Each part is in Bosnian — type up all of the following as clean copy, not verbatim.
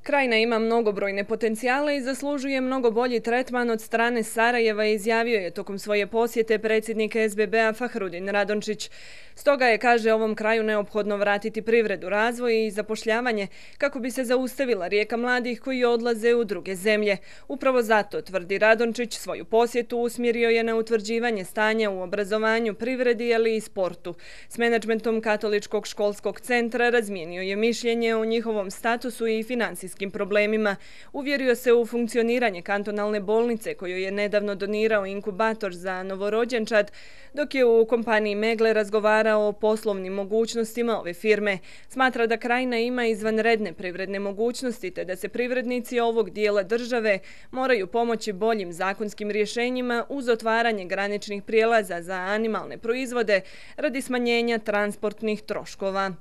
Krajina ima mnogobrojne potencijale i zaslužuje mnogo bolji tretman od strane Sarajeva, izjavio je tokom svoje posjete predsjednik SBB-a Fahrudin Radončić. Stoga je, kaže, ovom kraju neophodno vratiti privredu, razvoj i zapošljavanje kako bi se zaustavila rijeka mladih koji odlaze u druge zemlje. Upravo zato, tvrdi Radončić, svoju posjetu usmjerio je na utvrđivanje stanja u obrazovanju, privredi, ali i sportu. S menadžmentom Katoličkog školskog centra razmijenio je mišljenje o njihovom statusu i financijskim problemima. Uvjerio se u funkcioniranje kantonalne bolnice koju je nedavno donirao inkubator za novorođenčad, dok je u kompaniji Megle razgovarao o poslovnim mogućnostima ove firme. Smatra da krajina ima izvanredne privredne mogućnosti te da se privrednici ovog dijela države moraju pomoći boljim zakonskim rješenjima uz otvaranje graničnih prijelaza za animalne proizvode radi smanjenja transportnih troškova.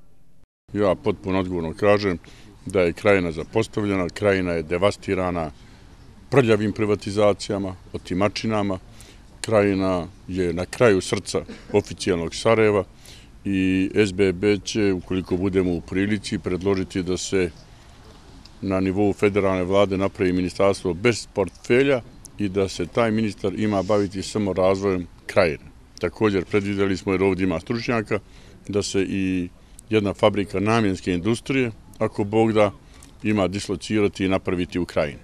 Ja potpuno odgovorno kažem da je krajina zapostavljena, krajina je devastirana prljavim privatizacijama, otimačinama, krajina je na kraju srca oficijalnog Sarajeva i SBB će, ukoliko budemo u prilici, predložiti da se na nivou federalne vlade napravi ministarstvo bez portfelja i da se taj ministar ima baviti samo razvojem krajine. Također predvidjeli smo, jer ovdje ima stručnjaka, da se i jedna fabrika namjenske industrije, ako Bog da, ima dislocirati i napraviti u krajini.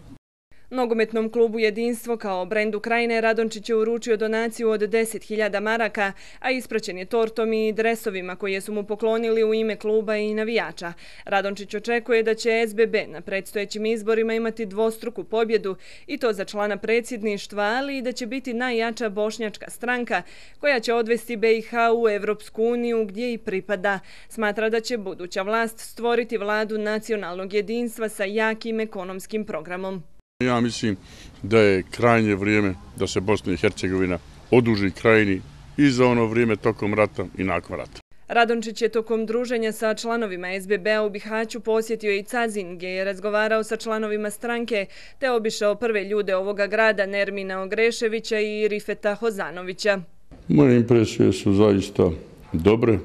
Nogometnom klubu Jedinstvo kao brendu krajine Radončić je uručio donaciju od 10.000 maraka, a ispraćen je tortom i dresovima koje su mu poklonili u ime kluba i navijača. Radončić očekuje da će SBB na predstojećim izborima imati dvostruku pobjedu i to za člana predsjedništva, ali i da će biti najjača bošnjačka stranka koja će odvesti BiH u Evropsku uniju gdje i pripada. Smatra da će buduća vlast stvoriti vladu nacionalnog jedinstva sa jakim ekonomskim programom. Ja mislim da je krajnje vrijeme da se Bosna i Hercegovina oduži krajini i za ono vrijeme tokom rata i nakon rata. Radončić je tokom druženja sa članovima SBB-a u Bihaću posjetio i Cazin, gdje je razgovarao sa članovima stranke te obišao prve ljude ovoga grada, Nermina Ogreševića i Rifeta Hozanovića. Moje impresije su zaista dobre.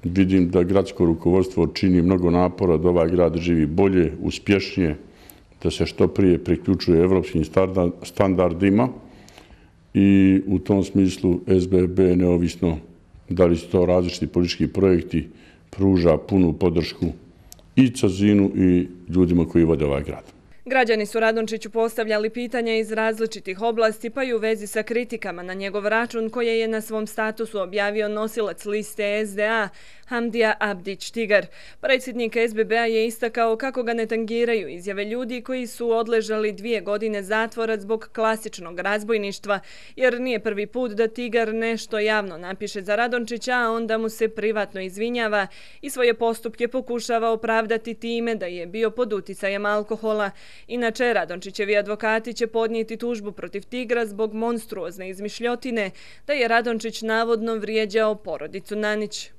Vidim da gradsko rukovodstvo čini mnogo napora da ovaj grad živi bolje, uspješnije, da se što prije priključuje evropskim standardima i u tom smislu SBB, neovisno da li su to različiti politički projekti, pruža punu podršku i Cazinu i ljudima koji vode ovaj grad. Građani su Radončiću postavljali pitanja iz različitih oblasti, pa i u vezi sa kritikama na njegov račun koje je na svom statusu objavio nosilac liste SDA Hamdija Abdić-Tigar. Predsjednik SBB-a je istakao kako ga ne tangiraju izjave ljudi koji su odležali 2 godine zatvora zbog klasičnog razbojništva, jer nije prvi put da Tigar nešto javno napiše za Radončića, a onda mu se privatno izvinjava i svoje postupke pokušava opravdati time da je bio pod uticajem alkohola. Inače, Radončićevi advokati će podnijeti tužbu protiv Tigra zbog monstruozne izmišljotine da je Radončić navodno vrijeđao porodicu Nanić.